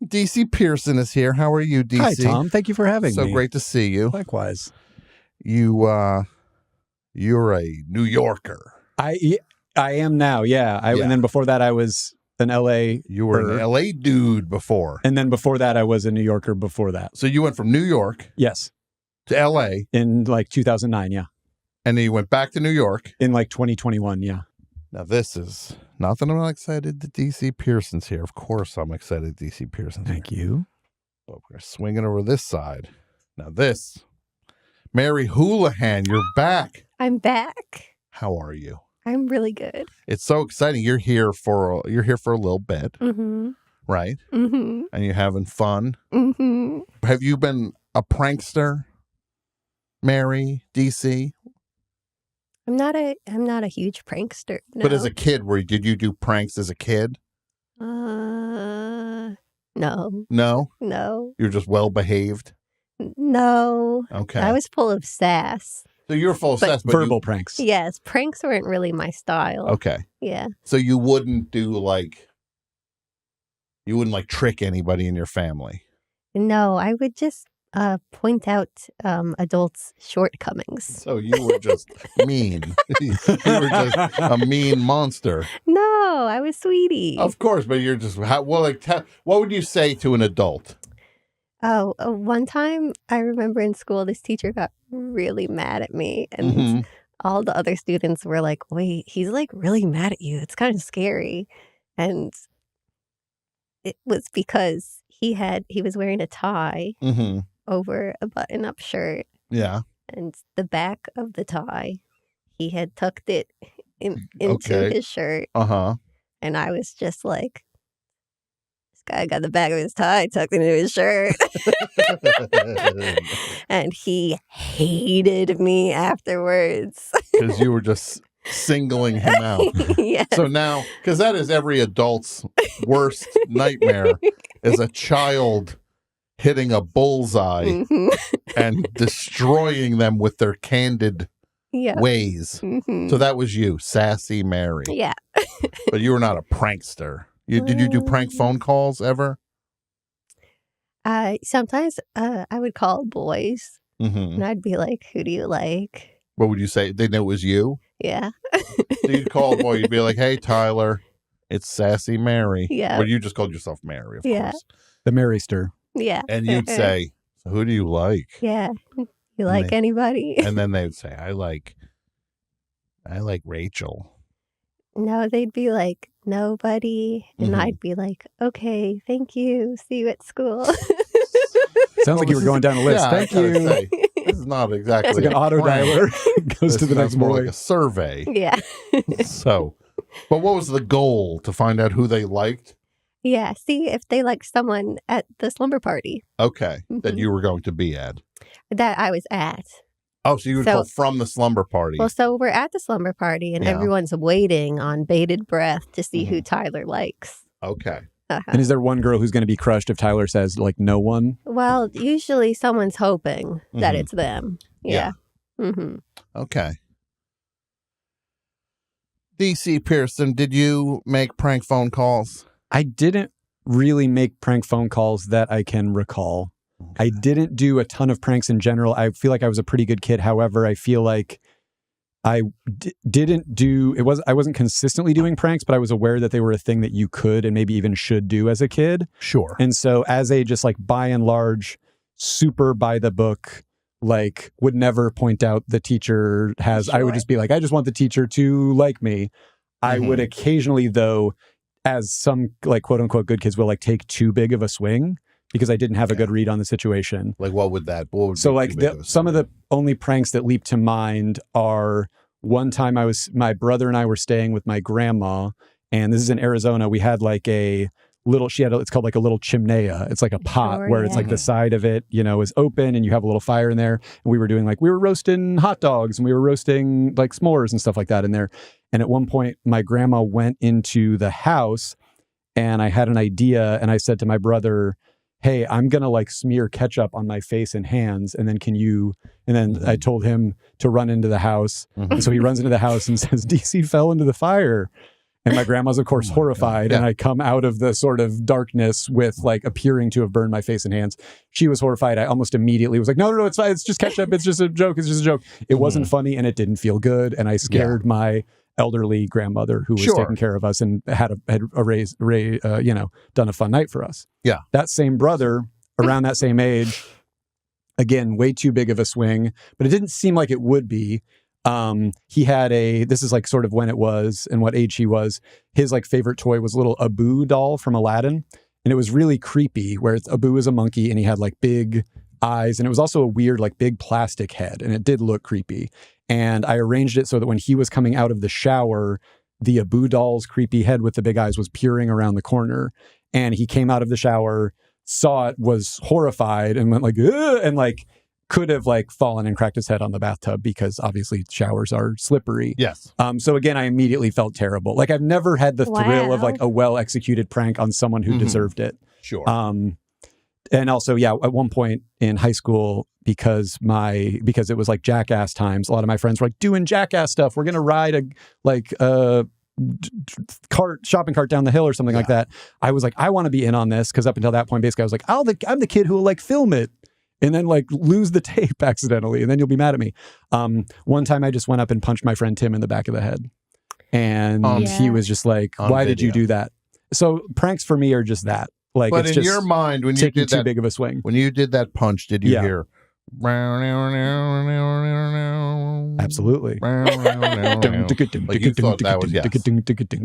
DC Pierson is here. How are you, DC? Hi, Tom. Thank you for having me. So great to see you. Likewise. You're a New Yorker. I am now, yeah. And then before that, I was an LA. You were an LA dude before. And then before that, I was a New Yorker before that. So you went from New York Yes. to LA. In like 2009, yeah. And then you went back to New York. In like 2021, yeah. Now this is not that I'm not excited that DC Pierson's here. Of course I'm excited DC Pierson's here. Thank you. But we're swinging over this side. Now this, Mary Houlihan, you're back. I'm back. How are you? I'm really good. It's so exciting. You're here for a little bit, Mm-hmm. right? Mm-hmm. And you're having fun. Mm-hmm. Have you been a prankster, Mary, DC? I'm not a huge prankster. No. But as a kid, did you do pranks as a kid? No. No? No. You're just well behaved? No. Okay. I was full of sass. So you're full of sass, but Verbal pranks. Yes, pranks weren't really my style. Okay. Yeah. So you wouldn't trick anybody in your family? No, I would just point out adults' shortcomings. So you were just mean. You were just a mean monster. No, I was sweetie. Of course, but you're just what would you say to an adult? Oh, one time I remember in school, this teacher got really mad at me, and all the other students were like, "Wait, he's like really mad at you. It's kind of scary." And it was because he was wearing a tie over a button-up shirt. Yeah. And the back of the tie, he had tucked it into his shirt. Uh-huh. And I was just like, this guy got the back of his tie tucked into his shirt. And he hated me afterwards. Because you were just singling him out. Yes. So now, because that is every adult's worst nightmare, is a child hitting a bullseye and destroying them with their candid ways. So that was you, Sassy Mary. Yeah. But you were not a prankster. Did you do prank phone calls ever? Sometimes I would call boys and I'd be like, "Who do you like?" What would you say? They know it was you? Yeah. So you'd call a boy, you'd be like, "Hey, Tyler, it's Sassy Mary." Yeah. But you just called yourself Mary, of course. The Maryster. Yeah. And you'd say, "So who do you like?" Yeah. You like anybody? And then they'd say, I like Rachel. No, they'd be like, "Nobody." And I'd be like, "Okay, thank you. See you at school." Sounds like you were going down a list. Yeah, Thank you. This is not exactly It's like an auto dialer. Goes to the next more boy. like a survey. Yeah. So, but what was the goal? To find out who they liked? Yeah. See if they like someone at the slumber party. Okay. That you were going to be at. That I was at. Oh, so you would call from the slumber party. Well, so we're at the slumber party and everyone's waiting on bated breath to see who Tyler likes. Okay. And is there one girl who's going to be crushed if Tyler says, like, no one? Well, usually someone's hoping that it's them. Yeah. Okay. DC Pierson, did you make prank phone calls? I didn't really make prank phone calls that I can recall. I didn't do a ton of pranks in general. I feel like I was a pretty good kid. However, I feel like I wasn't consistently doing pranks, but I was aware that they were a thing that you could and maybe even should do as a kid. Sure. And so as a just like by and large, super by the book, like would never point out the teacher has, I would just be like, I just want the teacher to like me. I would occasionally though, as some like quote unquote good kids will like take too big of a swing because I didn't have a good read on the situation. Like what would so like some of the only pranks that leap to mind are one time my brother and I were staying with my grandma, and this is in Arizona. We had like a little, it's called like a little chimenea. It's like a pot where it's like the side of it, is open and you have a little fire in there. And we were roasting hot dogs and we were roasting like s'mores and stuff like that in there. And at one point my grandma went into the house and I had an idea and I said to my brother, "Hey, I'm going to like smear ketchup on my face and hands. And then I told him to run into the house. And so he runs into the house and says, DC fell into the fire. And my grandma's, of course, Oh my horrified. God. Yeah. And I come out of the sort of darkness with like appearing to have burned my face and hands. She was horrified. I almost immediately was like, no, it's fine. It's just ketchup. It's just a joke. It's just a joke. It wasn't funny and it didn't feel good. And I scared my elderly grandmother who was taking care of us and had done a fun night for us. Yeah. That same brother, around that same age, again, way too big of a swing, but it didn't seem like it would be. He had this is like sort of when it was and what age he was. His like favorite toy was a little Abu doll from Aladdin. And it was really creepy where Abu is a monkey and he had like big eyes. And it was also a weird, like big plastic head. And it did look creepy. And I arranged it so that when he was coming out of the shower, the Abu doll's creepy head with the big eyes was peering around the corner. And he came out of the shower, saw it, was horrified, and went like, ugh, and like could have like fallen and cracked his head on the bathtub because obviously showers are slippery. Yes. So again, I immediately felt terrible. Like I've never had the thrill of like a well-executed prank on someone who deserved it. Sure. And also, yeah, at one point in high school, because it was like jackass times, a lot of my friends were like doing jackass stuff. We're going to ride a shopping cart down the hill or something like that. I was like, I want to be in on this, because up until that point, basically, I was like, I'm the kid who will like film it and then like lose the tape accidentally, and then you'll be mad at me. One time I just went up and punched my friend Tim in the back of the head, and he was just like, why did you do that? So pranks for me are just that. Like, but it's in just your mind, when you did too that, big of a swing. when you did that punch, did you hear? Absolutely. Like you thought that was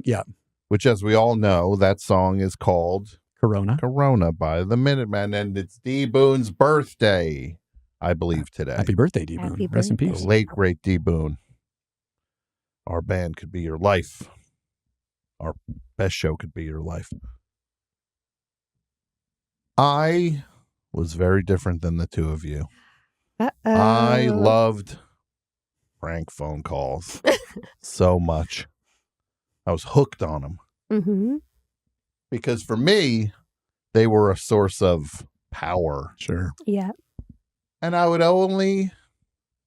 Yeah. Which, as we all know, that song is called Corona by the Minutemen, and it's D. Boone's birthday, I believe, today. Happy birthday, D. Boone. Rest in peace. The late, great D. Boone. Our band could be your life. Our best show could be your life. I was very different than the two of you. I loved prank phone calls so much. I was hooked on them. Mm-hmm. Because for me, they were a source of power. Sure. Yeah. And I would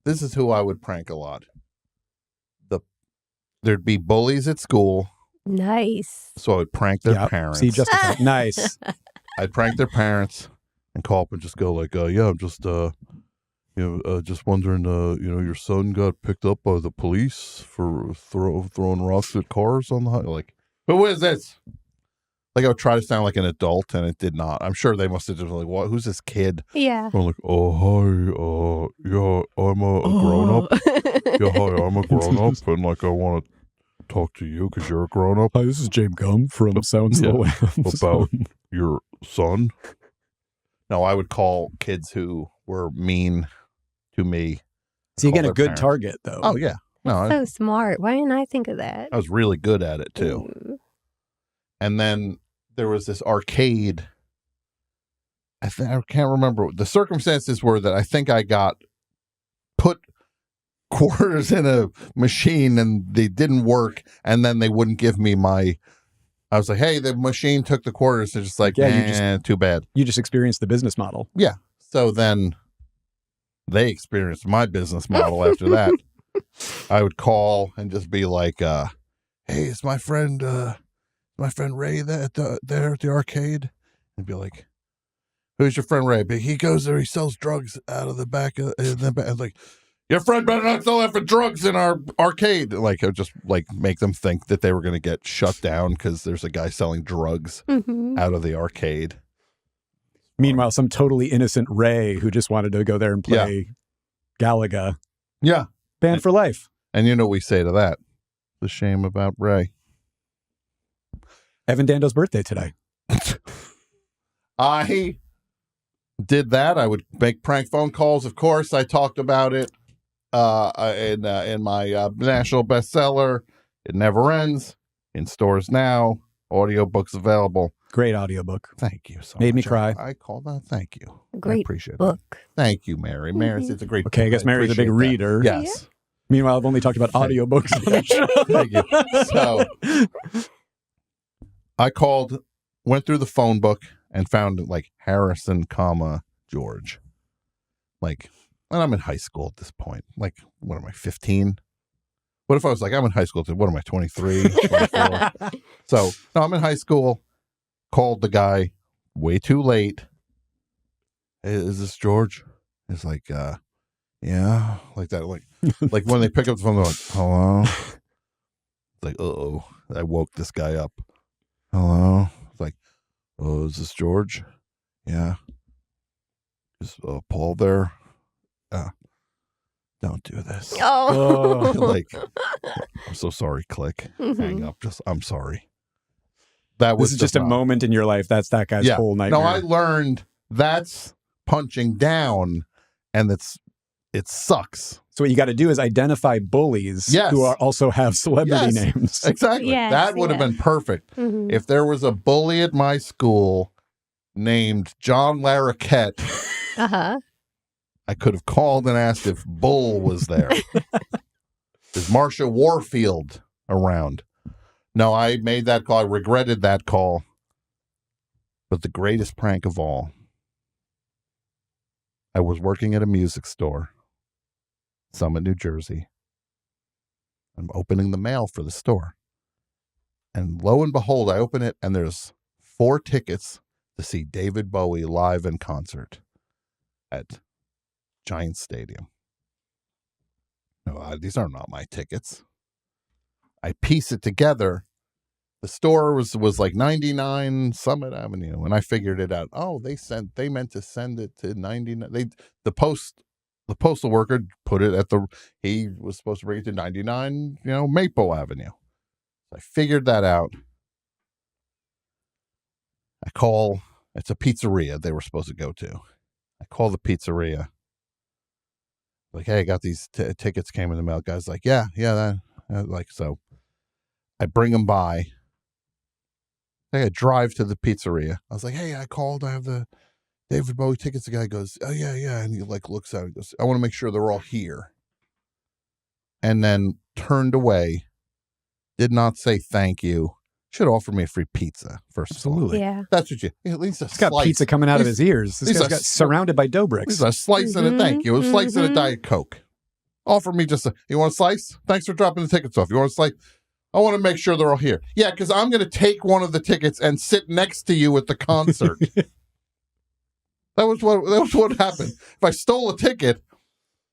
this is who I would prank a lot. There'd be bullies at school. Nice. So I would prank their parents. See, justified. Nice. I'd prank their parents and call up and just go like, yeah, I'm just, just wondering, your son got picked up by the police for throwing rocks at cars on the highway. Like, who is this? Like, I would try to sound like an adult, and it did not. I'm sure they must have just been like, what? Who's this kid? Yeah. I'm like, oh, hi, yeah, I'm a grown-up. Yeah, hi, I'm a grown-up, and, like, I want to talk to you because you're a grown-up. Hi, this is James Gum from Sounds about your son. No, I would call kids who were mean to me. So you get a good parents. target, though. Oh, yeah. No, So smart. Why didn't I think of that? I was really good at it, too. Mm. And then there was this arcade. I can't remember. The circumstances were that I think I put quarters in a machine and they didn't work, and then they wouldn't give me I was like, hey, the machine took the quarters. They're just like, too bad. You just experienced the business model. Yeah. So then they experienced my business model after that. I would call and just be like, hey, it's my friend Ray there at the arcade. And be like, who's your friend Ray? But he goes there, he sells drugs out of the back of I was like, your friend better not sell that for drugs in our arcade. Like, I would just like make them think that they were going to get shut down because there's a guy selling drugs out of the arcade. Meanwhile, some totally innocent Ray who just wanted to go there and play Galaga. Yeah. Banned for life. And you know what we say to that? The shame about Ray. Evan Dando's birthday today. I did that. I would make prank phone calls. Of course, I talked about it in my national bestseller. It Never Ends. In stores now. Audiobooks available. Great audiobook. Thank you so much. Made me cry. I called that. Thank you. Great I appreciate book. it. Thank you, Mary. Mary, it's a great book. Okay, I guess Mary's a big reader. Yes. Yeah. Meanwhile, I've only talked about audiobooks on the show. Thank you. So I went through the phone book and found like Harrison, George. Like, and I'm in high school at this point. Like, what am I, 15? What if I was like, I'm in high school? What am I, 23, 24? So, no, I'm in high school. Called the guy way too late. Hey, is this George? He's like, yeah, like that. Like when they pick up the phone, they're like, hello? Like, uh-oh, I woke this guy up. Hello? It's like, oh, is this George? Yeah. Is Paul there? Don't do this. Oh. Like, I'm so sorry, click. Hang up. I'm sorry. That was This is just a moment in your life. That's that guy's whole nightmare. No, I learned that's punching down, and it sucks. So what you got to do is identify bullies who also have celebrity names. Exactly. Yes, that would have been perfect. If there was a bully at my school named John Larroquette, I could have called and asked if Bull was there. Is Marsha Warfield around? No, I made that call. I regretted that call. But the greatest prank of all, I was working at a music store, Summit, New Jersey. I'm opening the mail for the store. And lo and behold, I open it, and there's 4 tickets to see David Bowie live in concert at Giants Stadium. No, these are not my tickets. I piece it together. The store was like 99 Summit Avenue, and I figured it out. Oh, they meant to send it to 99. The postal worker put it he was supposed to bring it to 99, Maple Avenue. I figured that out. I call, it's a pizzeria they were supposed to go to. I call the pizzeria. Like, hey, I got these tickets came in the mail. Guy's like, yeah, so I bring them by. I drive to the pizzeria. I was like, hey, I called. I have the David Bowie tickets. The guy goes, oh, yeah. And he looks at it and goes, I want to make sure they're all here. And then turned away. Did not say thank you. Should have offered me a free pizza, first of all. Absolutely. Yeah. That's what at least a He's got slice. pizza coming out of his ears. This guy's got surrounded by dough bricks. A slice and a thank you. A slice and a Diet Coke. Offer me you want a slice? Thanks for dropping the tickets off. You want a slice? I want to make sure they're all here. Yeah, because I'm going to take one of the tickets and sit next to you at the concert. That was what happened. If I stole a ticket,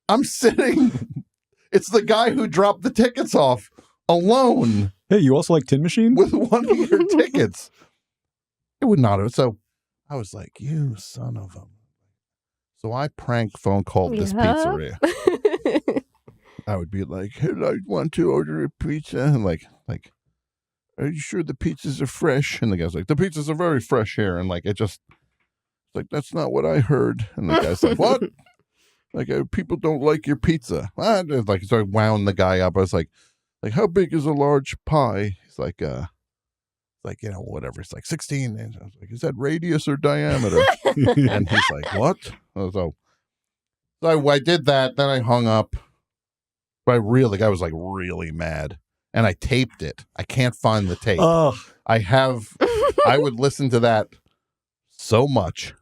I'm sitting. It's the guy who dropped the tickets off alone. Hey, you also like Tin Machine? With one of your tickets. It would not have. So I was like, you son of a. So I prank phone called this pizzeria. I would be like, hey, I want to order a pizza. And like, are you sure the pizzas are fresh? And the guy's like, the pizzas are very fresh here. And it's like, that's not what I heard. And the guy's like, what? People don't like your pizza. So I wound the guy up. I was like, how big is a large pie? He's like, whatever. It's like 16 inches. I was like, is that radius or diameter? And he's like, what? So I did that. Then I hung up. But the guy was really mad. And I taped it. I can't find the tape. I would listen to that so much.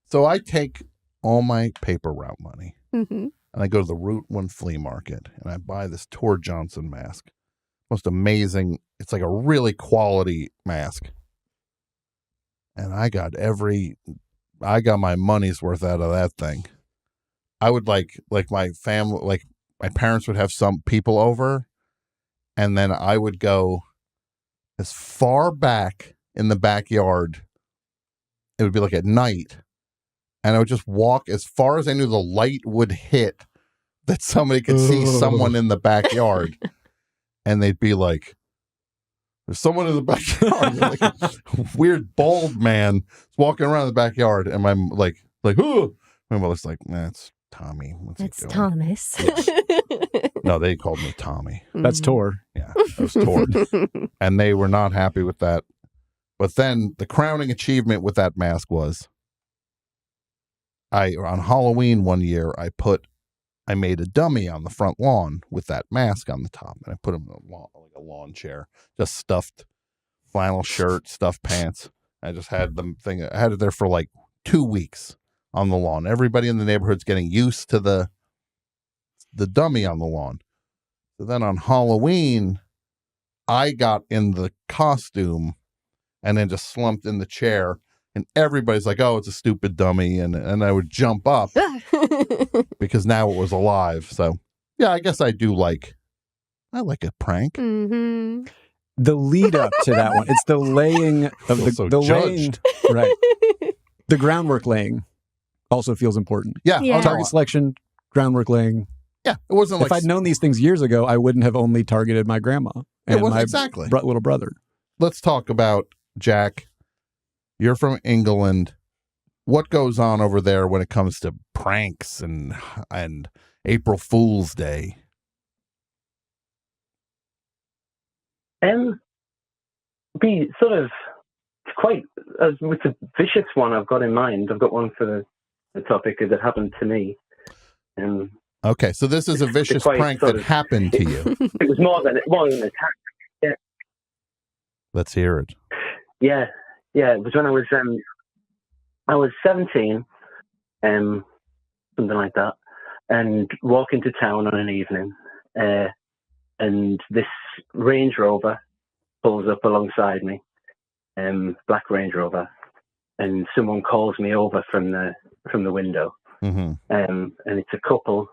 So I take all my paper route money. And I go to the Route 1 flea market. And I buy this Tor Johnson mask. Most amazing. It's like a really quality mask. And I got my money's worth out of that thing. I would like my family, my parents would have some people over, and then I would go as far back in the backyard. It would be at night, and I would just walk as far as I knew the light would hit that somebody could see someone in the backyard, and they'd be like, there's someone in the backyard. Like a weird bald man walking around the backyard, and I'm like, oh, my mother's like, that's Tommy. What's That's he doing? Thomas. Yes. No, they called me Tommy. That's Tor. Yeah, it was Tor. And they were not happy with that. But then the crowning achievement with that mask was on Halloween one year, I made a dummy on the front lawn with that mask on the top. And I put him in a lawn chair, just stuffed flannel shirt, stuffed pants. I just had I had it there for 2 weeks on the lawn. Everybody in the neighborhood's getting used to the dummy on the lawn. So then on Halloween, I got in the costume and then just slumped in the chair. And everybody's like, oh, it's a stupid dummy. And I would jump up because now it was alive. So, yeah, I guess I like a prank. Mm-hmm. The lead up to that one, it's the laying of the laying, right? The groundwork laying also feels important. Yeah. Yeah. Target selection, groundwork laying. Yeah. It wasn't like If I'd known these things years ago, I wouldn't have only targeted my grandma and my exactly. little brother. Let's talk about Jack. You're from England. What goes on over there when it comes to pranks and April Fool's Day? Be sort of quite with the vicious one I've got in mind. I've got one for the topic that happened to me. Okay, so this is a vicious prank that happened to you. It was more than an attack. Yeah. Let's hear it. Yeah. It was when I was 17, something like that, and walking to town on an evening, and this Range Rover pulls up alongside me, black Range Rover, and someone calls me over from the window, Mm-hmm. and it's a couple.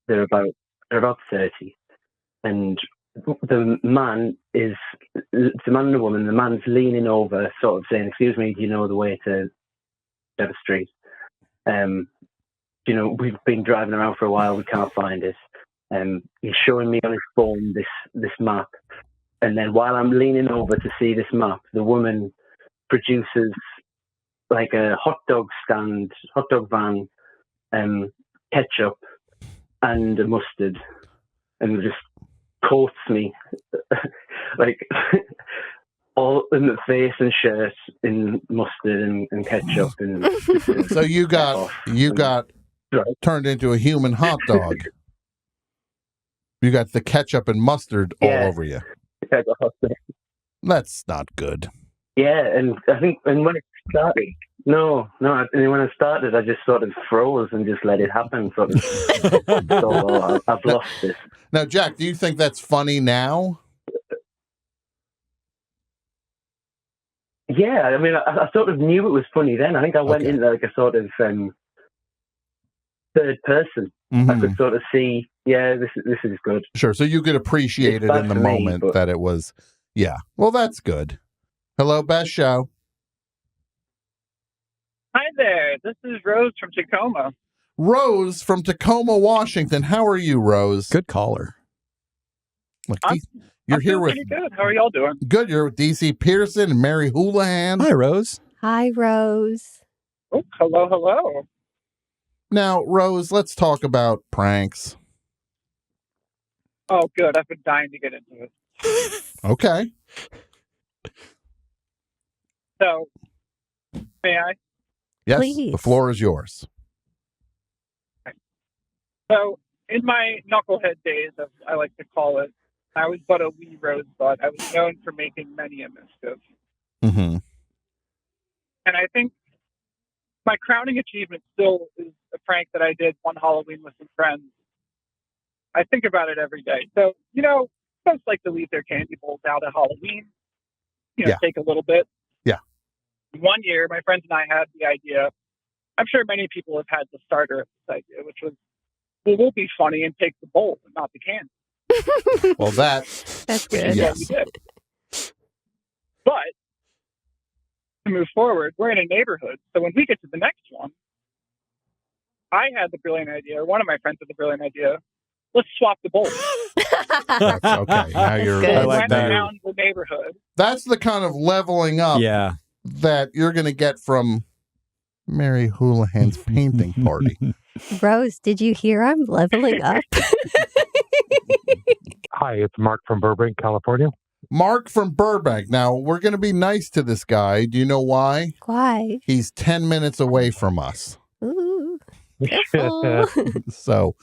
They're about 30, and the man and the woman. The man's leaning over, sort of saying, "Excuse me, do you know the way to Dever Street? We've been driving around for a while. We can't find it." He's showing me on his phone this map, and then while I'm leaning over to see this map, the woman produces like a hot dog van, ketchup, and a mustard, and just coats me like all in the face and shirt in mustard and ketchup. And so you got turned into a human hot dog. You got the ketchup and mustard all over you. That's not good. Yeah, and I think when it started, when it started, I just sort of froze and just let it happen. Sort of. So I've lost this. Now, Jack, do you think that's funny now? Yeah, I mean, I sort of knew it was funny then. I think I went in like a sort of third person. Mm-hmm. I could sort of see, this is good. Sure, so you could appreciate it in the moment that it was, yeah. Well, that's good. Hello, Best Show. Hi there, this is Rose from Tacoma. Rose from Tacoma, Washington. How are you, Rose? Good caller. Look, I'm here with pretty good. How are y'all doing? Good. You're with DC Pierson and Mary Houlihan. Hi, Rose. Hi, Rose. Oh, hello. Now, Rose, let's talk about pranks. Oh, good. I've been dying to get into it. Okay. So, may I? Yes, Please. The floor is yours. So, in my knucklehead days, as I like to call it, I was but a wee rosebud. I was known for making many a mischief. Mm-hmm. And I think my crowning achievement still is a prank that I did one Halloween with some friends. I think about it every day. So, folks like to leave their candy bowls out at Halloween, take a little bit. Yeah. One year, my friends and I had the idea. I'm sure many people have had the starter of this idea, which was, we'll be funny and take the bowl and not the candy. Well, that's good. Yes. What we did. But to move forward, we're in a neighborhood. So when we get to the next one, I had the brilliant idea, or one of my friends had the brilliant idea, let's swap the bowls. That's okay. Now you're good. I like went that. around the neighborhood. That's the kind of leveling up that you're going to get from Mary Houlihan's painting party. Rose, did you hear I'm leveling up? Hi, it's Mark from Burbank, California. Mark from Burbank. Now, we're going to be nice to this guy. Do you know why? Why? He's 10 minutes away from us. Ooh, careful. So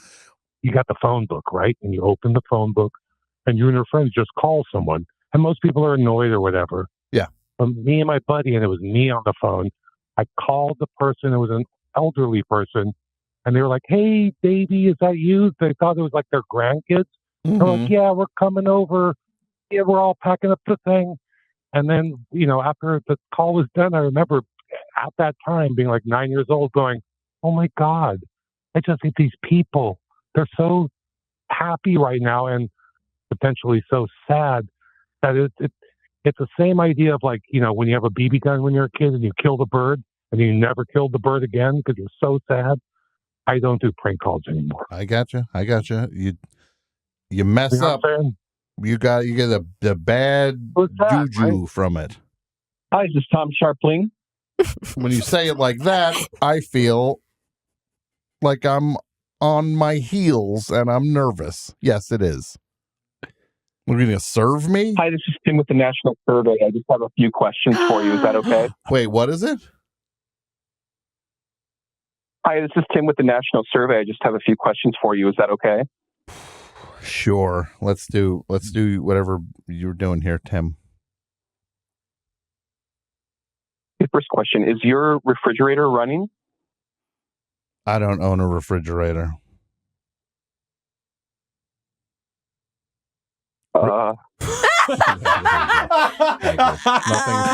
You got the phone book, right? And you open the phone book, and you and your friends just call someone. And most people are annoyed or whatever. Yeah. But me and my buddy, and it was me on the phone, I called the person. It was an elderly person. And they were like, hey, baby, is that you? They thought it was like their grandkids. They're like, yeah, we're coming over. Yeah, we're all packing up the thing. And then, after the call was done, I remember at that time being like 9 years old going, oh my God, I just think these people, they're so happy right now and potentially so sad that it's the same idea of like, when you have a BB gun when you're a kid and you kill the bird and you never killed the bird again because you're so sad. I don't do prank calls anymore. I gotcha. You mess up. You get the bad juju right? from it. Hi, this is Tom Scharpling. When you say it like that, I feel like I'm on my heels and I'm nervous. Yes, it is. We're going to serve me? Hi, this is Tim with the National Survey. I just have a few questions for you. Is that okay? Wait, what is it? Hi, this is Tim with the National Survey. I just have a few questions for you. Is that okay? Sure. Let's do whatever you're doing here, Tim. The first question, is your refrigerator running? I don't own a refrigerator. Thank you.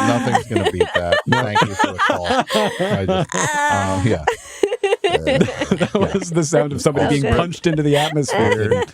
Nothing's going to beat that. Thank you for the call. That was the sound of somebody being punched into the atmosphere.